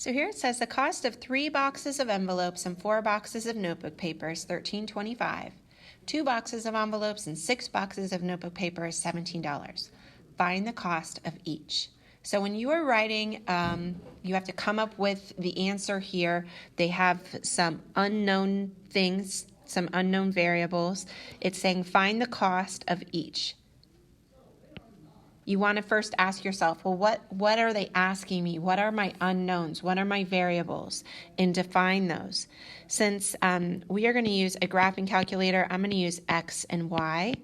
So here it says the cost of 3 boxes of envelopes and 4 boxes of notebook paper is $13.25. 2 boxes of envelopes and 6 boxes of notebook paper is $17. Find the cost of each. So when you are writing, you have to come up with the answer here. They have some unknown things, some unknown variables. It's saying find the cost of each. You want to first ask yourself, well, what are they asking me? What are my unknowns? What are my variables? And define those. Since we are going to use a graphing calculator, I'm going to use X and Y.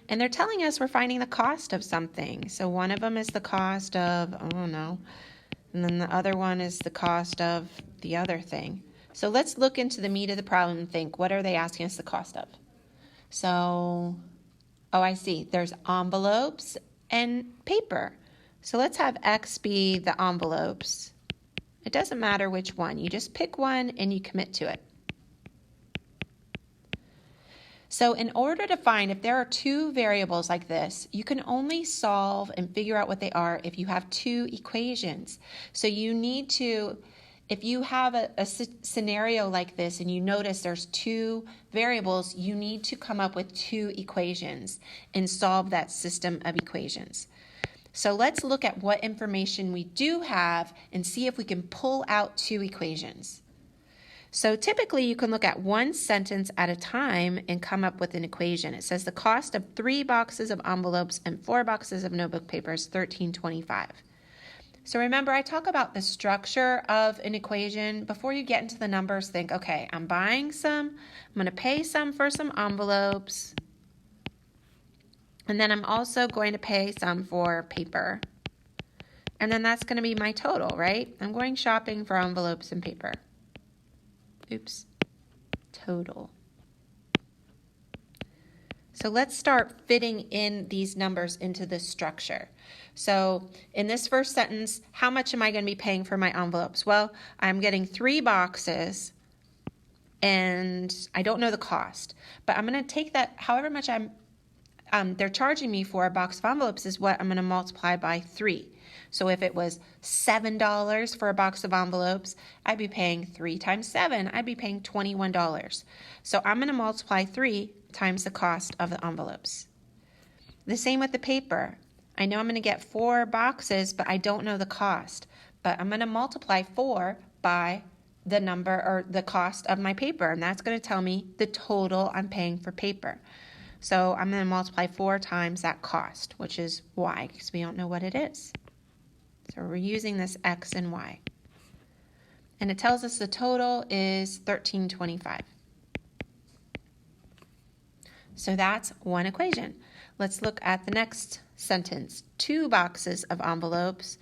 And they're telling us we're finding the cost of something. So one of them is the cost of, I don't know, and then the other one is the cost of the other thing. So let's look into the meat of the problem and think, what are they asking us the cost of? So, oh, I see. There's envelopes and paper. So let's have X be the envelopes. It doesn't matter which one. You just pick one and you commit to it. So in order to find if there are 2 variables like this, you can only solve and figure out what they are if you have 2 equations. So you need to, if you have a scenario like this and you notice there's 2 variables, you need to come up with 2 equations and solve that system of equations. So let's look at what information we do have and see if we can pull out 2 equations. So typically you can look at one sentence at a time and come up with an equation. It says the cost of 3 boxes of envelopes and 4 boxes of notebook paper is $13.25. So remember, I talk about the structure of an equation. Before you get into the numbers, think, okay, I'm buying some, I'm going to pay some for some envelopes, and then I'm also going to pay some for paper. And then that's going to be my total, right? I'm going shopping for envelopes and paper. Oops, total. So let's start fitting in these numbers into this structure. So in this first sentence, how much am I going to be paying for my envelopes? Well, I'm getting 3 boxes and I don't know the cost, but I'm going to take that, however much they're charging me for a box of envelopes is what I'm going to multiply by 3. So if it was $7 for a box of envelopes, I'd be paying 3 times 7. I'd be paying $21. So I'm going to multiply 3 times the cost of the envelopes. The same with the paper. I know I'm going to get 4 boxes, but I don't know the cost. But I'm going to multiply 4 by the number or the cost of my paper, and that's going to tell me the total I'm paying for paper. So I'm going to multiply 4 times that cost, which is Y, because we don't know what it is. So we're using this X and Y. And it tells us the total is $13.25. So that's one equation. Let's look at the next sentence. 2 boxes of envelopes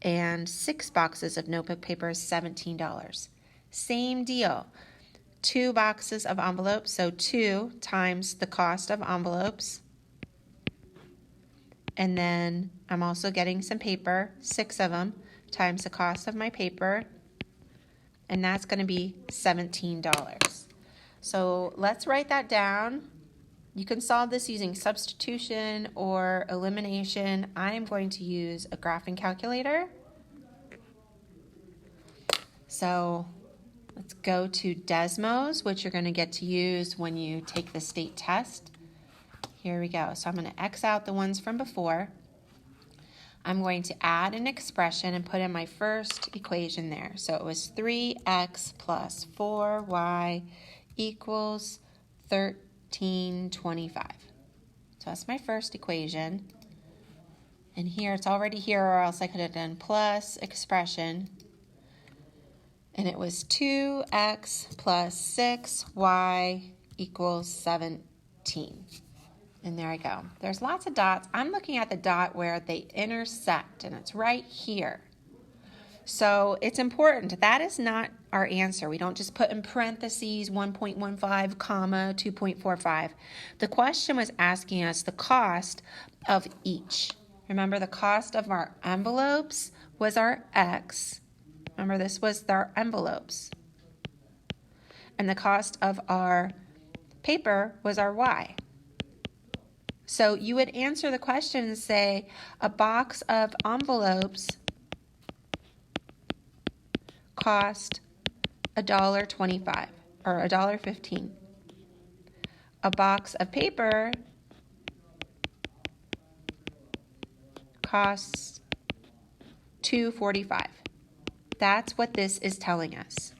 and 6 boxes of notebook paper is $17. Same deal. 2 boxes of envelopes, so 2 times the cost of envelopes. And then I'm also getting some paper, 6 of them, times the cost of my paper. And that's going to be $17. So let's write that down. You can solve this using substitution or elimination. I am going to use a graphing calculator. So let's go to Desmos, which you're going to get to use when you take the state test. Here we go. So I'm going to X out the ones from before. I'm going to add an expression and put in my first equation there. So it was 3x plus 4y equals 13.25. So that's my first equation. And here it's already here, or else I could have done plus expression. And it was 2x plus 6y equals 17. And there I go. There's lots of dots. I'm looking at the dot where they intersect, and it's right here. So it's important. That is not our answer. We don't just put in parentheses 1.15, comma, 2.45. The question was asking us the cost of each. Remember, the cost of our envelopes was our X. Remember, this was our envelopes. And the cost of our paper was our Y. So you would answer the question and say, a box of envelopes cost $1.25 or $1.15. A box of paper costs $2.45. That's what this is telling us.